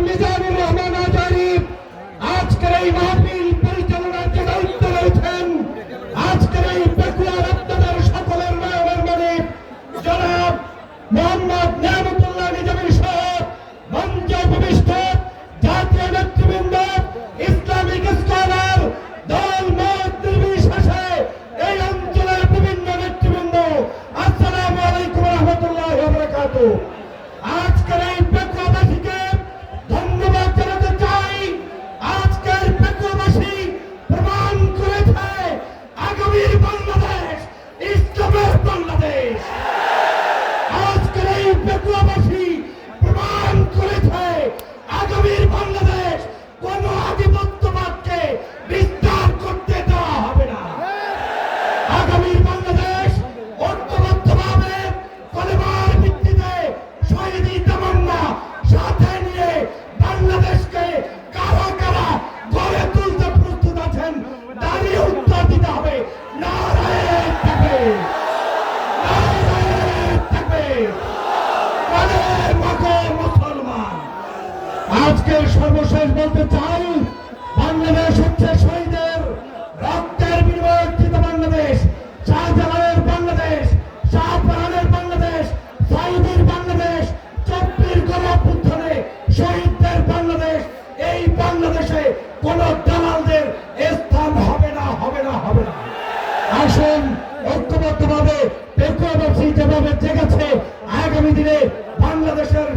মিজানুর রহমান আজারি আজকের এই মাহফিল পরিচালনার যে দায়িত্ব রয়েছেন, আজকের এই পেকুয়ার আপনাদের সকলের নয়নের মনে জনাব মোহাম্মদ নিয়ামতুল্লাহ নিজামী সহ মঞ্চে উপবিষ্ট জাতীয় নেতৃবৃন্দ, ইসলামিক স্কলার, দল মত নির্বিশেষে এই অঞ্চলের বিভিন্ন নেতৃবৃন্দ, আসসালামু আলাইকুম ওয়া রাহমাতুল্লাহি ওয়া বারাকাতুহু। আজকের এই পেকুয়াবাসীকে ধন্যবাদ জানাতে চাই। আজকের পেকুয়াবাসী প্রমাণ করেছে আগামীর বাংলাদেশ ইসলামের বাংলাদেশ। আজকের এই পেকুয়াবাসী প্রমাণ করেছে আগামীর বাংলাদেশ কোন আধিপত্যবাদকে বিস্তার করতে দেওয়া হবে না। আগামীর বাংলাদেশ ঐক্যবদ্ধভাবে কলেমার ভিত্তিতে শহীদি তামান্না সাথে নিয়ে বাংলাদেশকে কারা কারা গড়ে তুলতে প্রস্তুত আছেন, দাঁড়িয়ে উত্তর দিতে হবে নারায়ে তাকবীর, নারায়ে তাকবীর, কালের মাগো মুসলমান। আজকে সর্বশেষ বলতে চাই, বাংলাদেশ হচ্ছে শহীদের রক্তের বিনিময়ে অর্জিত বাংলাদেশ, শাহজালালের বাংলাদেশ, শাহপরানের বাংলাদেশ, সাইদির বাংলাদেশ, 24 গণঅভ্যুত্থানে শহীদদের বাংলাদেশ। এই বাংলাদেশে কোন দালালদের স্থান হবে না, হবে না, হবে না। আসুন ঐক্যবদ্ধভাবে পেকুয়াবাসী যেভাবে জেগেছে, আগামী দিনে বাংলাদেশের